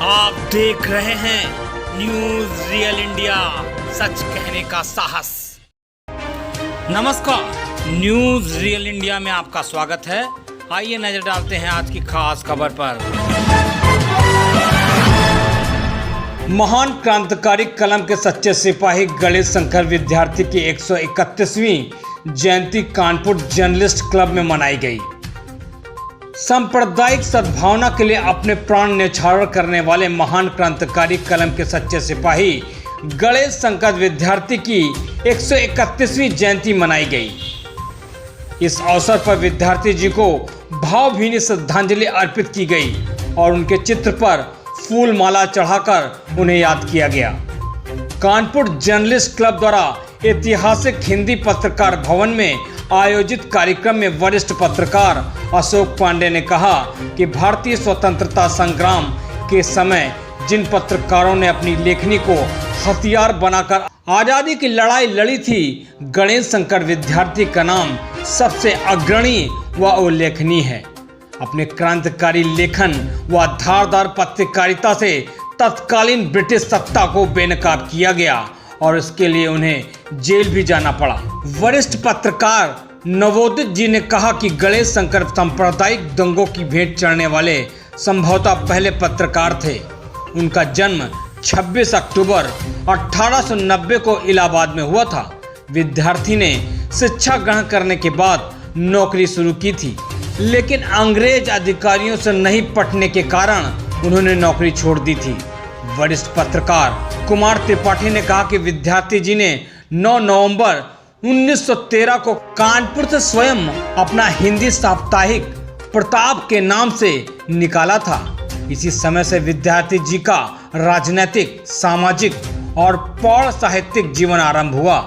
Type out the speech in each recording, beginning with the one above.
आप देख रहे हैं न्यूज रियल इंडिया, सच कहने का साहस। नमस्कार, न्यूज रियल इंडिया में आपका स्वागत है। आइए नजर डालते हैं आज की खास खबर पर। महान क्रांतिकारी कलम के सच्चे सिपाही गणेश शंकर विद्यार्थी की 131वीं जयंती कानपुर जर्नलिस्ट क्लब में मनाई गई। सांप्रदायिक सद्भावना के लिए अपने प्राण न्यौछावर करने वाले महान क्रांतिकारी कलम के सच्चे सिपाही गणेश शंकर विद्यार्थी की 131वीं जयंती मनाई गई। इस अवसर पर विद्यार्थी जी को भावभीनी श्रद्धांजलि अर्पित की गई और उनके चित्र पर फूल माला चढ़ाकर उन्हें याद किया गया। कानपुर जर्नलिस्ट क्लब द्वारा ऐतिहासिक हिंदी पत्रकार भवन में आयोजित कार्यक्रम में वरिष्ठ पत्रकार अशोक पांडे ने कहा कि भारतीय स्वतंत्रता संग्राम के समय जिन पत्रकारों ने अपनी लेखनी को हथियार बनाकर आज़ादी की लड़ाई लड़ी थी, गणेश शंकर विद्यार्थी का नाम सबसे अग्रणी व उल्लेखनीय है। अपने क्रांतिकारी लेखन व धारदार पत्रकारिता से तत्कालीन ब्रिटिश सत्ता को बेनकाब किया गया और इसके लिए उन्हें जेल भी जाना पड़ा। वरिष्ठ पत्रकार नवोदित जी ने कहा कि गणेश शंकर सांप्रदायिक दंगों की भेंट चढ़ने वाले संभवतः पहले पत्रकार थे। उनका जन्म 26 अक्टूबर 1890 को इलाहाबाद में हुआ था। विद्यार्थी ने शिक्षा ग्रहण करने के बाद नौकरी शुरू की थी, लेकिन अंग्रेज अधिकारियों से नहीं पटने के कारण उन्होंने नौकरी छोड़ दी थी। वरिष्ठ पत्रकार कुमार त्रिपाठी ने कहा कि विद्यार्थी जी ने 9 नवंबर 1913 को कानपुर से स्वयं अपना हिंदी साप्ताहिक प्रताप के नाम से निकाला था। इसी समय से विद्यार्थी जी का राजनीतिक, सामाजिक और पौड़ साहित्यिक जीवन आरंभ हुआ।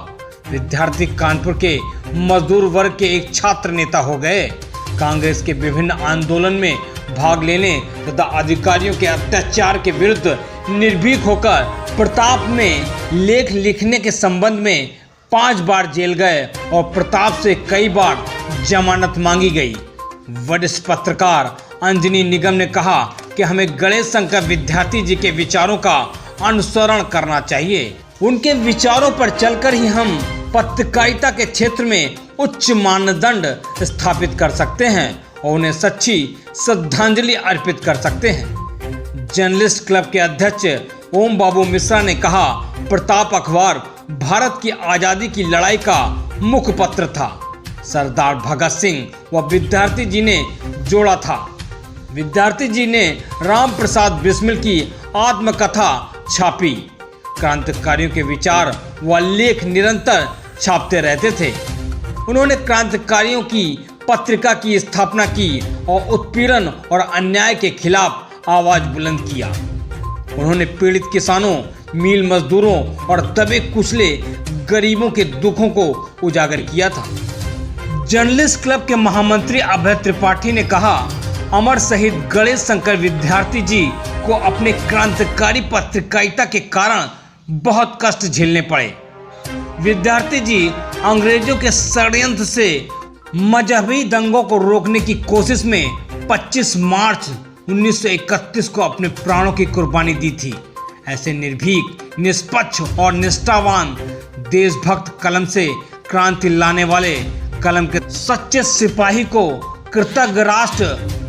विद्यार्थी कानपुर के मजदूर वर्ग के एक छात्र नेता हो गए। कांग्रेस के विभिन्न आंदोलन में भाग लेने तथा अधिकारियों के अत्याचार के विरुद्ध निर्भीक होकर प्रताप में लेख लिखने के संबंध में 5 बार जेल गए और प्रताप से कई बार जमानत मांगी गई। वरिष्ठ पत्रकार अंजनी निगम ने कहा कि हमें गणेश शंकर विद्यार्थी जी के विचारों का अनुसरण करना चाहिए। उनके विचारों पर चलकर ही हम पत्रकारिता के क्षेत्र में उच्च मानदंड स्थापित कर सकते हैं और उन्हें सच्ची श्रद्धांजलि अर्पित कर सकते हैं। जर्नलिस्ट क्लब के अध्यक्ष ओम बाबू मिश्रा ने कहा, प्रताप अखबार भारत की आज़ादी की लड़ाई का मुख्य पत्र था। सरदार भगत सिंह व विद्यार्थी जी ने जोड़ा था। विद्यार्थी जी ने राम प्रसाद बिस्मिल की आत्मकथा छापी। क्रांतिकारियों के विचार व लेख निरंतर छापते रहते थे। उन्होंने क्रांतिकारियों की पत्रिका की स्थापना की और उत्पीड़न और अन्याय के खिलाफ आवाज बुलंद किया। उन्होंने पीड़ित किसानों, मिल मजदूरों और दबे कुचले गरीबों के दुखों को उजागर किया था। जर्नलिस्ट क्लब के महामंत्री अभय त्रिपाठी ने कहा, अमर शहीद गणेश शंकर विद्यार्थी जी को अपने क्रांतिकारी पत्रकारिता के कारण बहुत कष्ट झेलने पड़े। विद्यार्थी जी अंग्रेजों के षड्यंत्र से मजहबी दंगों को रोकने की कोशिश में 25 मार्च 1931 को अपने प्राणों की कुर्बानी दी थी। ऐसे निर्भीक, निष्पक्ष और निष्ठावान देशभक्त कलम से क्रांति लाने वाले कलम के सच्चे सिपाही को कृतज्ञ राष्ट्र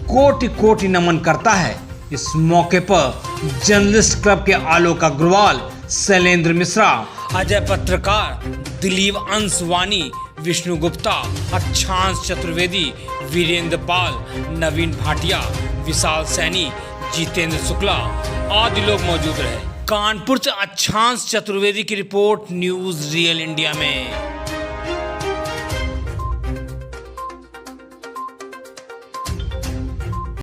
कोटि कोटि नमन करता है। इस मौके पर जर्नलिस्ट क्लब के आलोक अग्रवाल, शैलेंद्र मिश्रा, अजय पत्रकार, दिलीप अंशवानी, विष्णु गुप्ता, अच्छांश चतुर्वेदी, वीरेंद्र पाल, नवीन भाटिया, विशाल सैनी, जितेंद्र शुक्ला आदि लोग मौजूद रहे। कानपुर से अच्छांश चतुर्वेदी की रिपोर्ट न्यूज रियल इंडिया में।